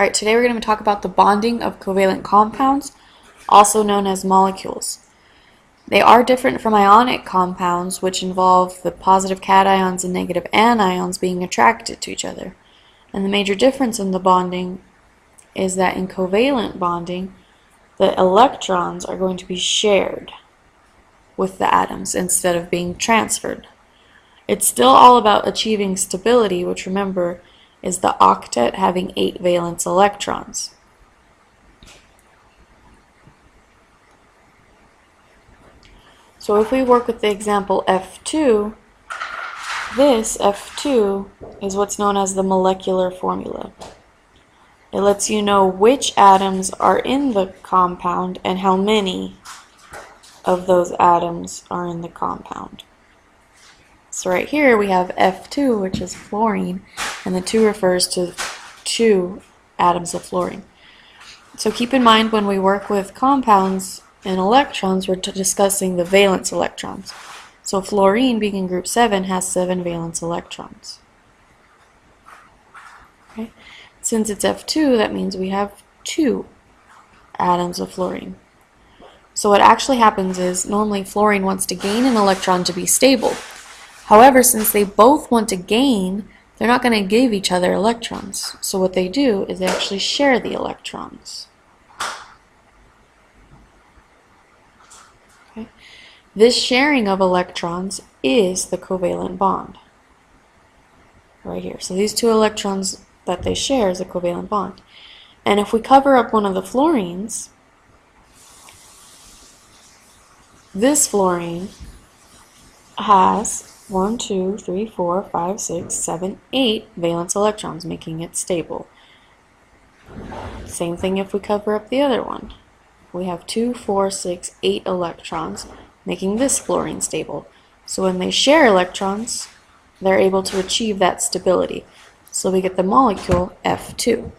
Alright, today we're going to talk about the bonding of covalent compounds, also known as molecules. They are different from ionic compounds, which involve the positive cations and negative anions being attracted to each other. And the major difference in the bonding is that in covalent bonding, the electrons are going to be shared with the atoms instead of being transferred. It's still all about achieving stability, which, remember, is the octet having 8 valence electrons. So if we work with the example F2, this F2 is what's known as the molecular formula. It lets you know which atoms are in the compound and how many of those atoms are in the compound. So right here we have F2, which is fluorine, and the 2 refers to 2 atoms of fluorine. So keep in mind when we work with compounds and electrons, we're discussing the valence electrons. So fluorine, being in group 7, has 7 valence electrons. Okay. Since it's F2, that means we have 2 atoms of fluorine. So what actually happens is normally fluorine wants to gain an electron to be stable. However, since they both want to gain, they're not going to give each other electrons. So what they do is they actually share the electrons. Okay. This sharing of electrons is the covalent bond. Right here. So these 2 electrons that they share is a covalent bond. And if we cover up one of the fluorines, this fluorine has 1, 2, 3, 4, 5, 6, 7, 8 valence electrons, making it stable. Same thing if we cover up the other one. We have 2, 4, 6, 8 electrons, making this fluorine stable. So when they share electrons, they're able to achieve that stability. So we get the molecule F2.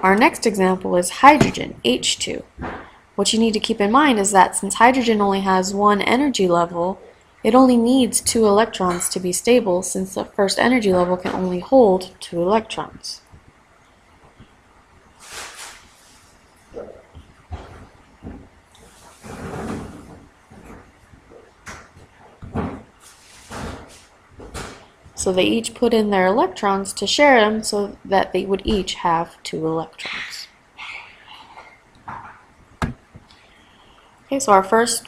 Our next example is hydrogen, H2. What you need to keep in mind is that since hydrogen only has 1 energy level, it only needs 2 electrons to be stable, since the first energy level can only hold 2 electrons. So they each put in their electrons to share them so that they would each have 2 electrons. Okay, so our first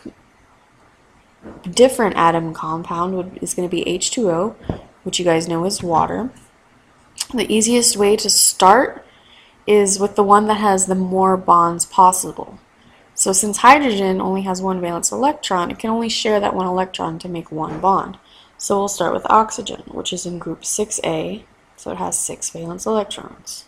different atom compound is going to be H2O, which you guys know is water. The easiest way to start is with the one that has the more bonds possible. So since hydrogen only has 1 valence electron, it can only share that 1 electron to make 1 bond. So we'll start with oxygen, which is in group 6A, so it has 6 valence electrons.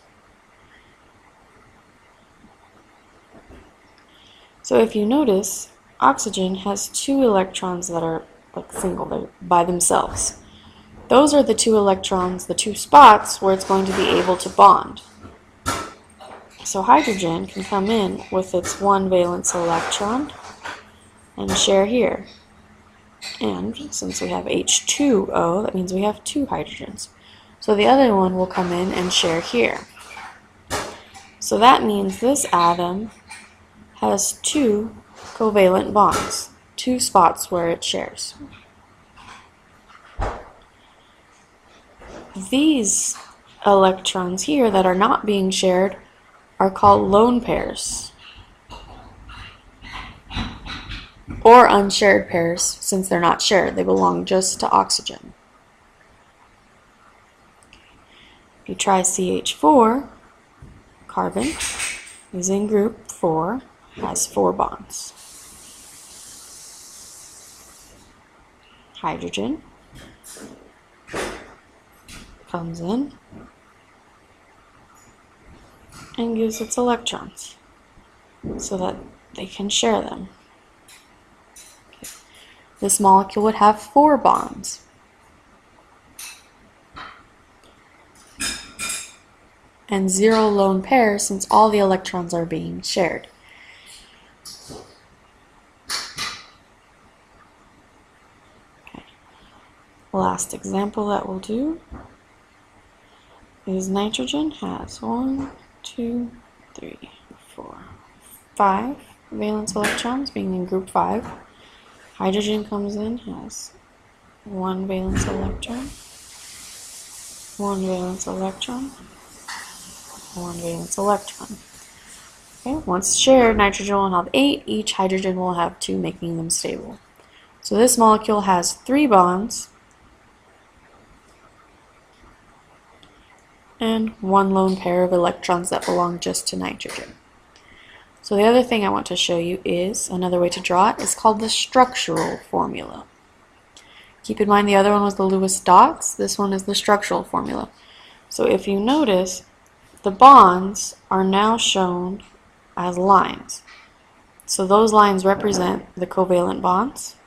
So if you notice, oxygen has 2 electrons that are like single, they're by themselves. Those are the 2 electrons, the 2 spots where it's going to be able to bond. So hydrogen can come in with its 1 valence electron and share here. And since we have H2O, that means we have 2 hydrogens. So the other one will come in and share here. So that means this atom has 2 covalent bonds, 2 spots where it shares. These electrons here that are not being shared are called lone pairs, or unshared pairs, since they're not shared. They belong just to oxygen. If you try CH4, carbon is in group 4, has 4 bonds. Hydrogen comes in and gives its electrons so that they can share them. Okay. This molecule would have 4 bonds. And 0 lone pairs, since all the electrons are being shared. Okay. Last example that we'll do is nitrogen has 1, 2, 3, 4, 5 valence electrons, being in group 5. Hydrogen comes in, has 1 valence electron, 1 valence electron, 1 valence electron. Okay, once shared, nitrogen will have 8, each hydrogen will have 2, making them stable. So this molecule has 3 bonds and 1 lone pair of electrons that belong just to nitrogen. So the other thing I want to show you is, another way to draw it, is called the structural formula. Keep in mind the other one was the Lewis dots, this one is the structural formula. So if you notice, the bonds are now shown as lines. So those lines represent the covalent bonds,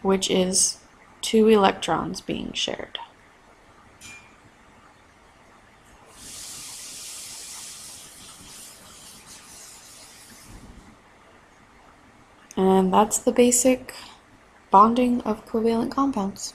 which is 2 electrons being shared. And that's the basic bonding of covalent compounds.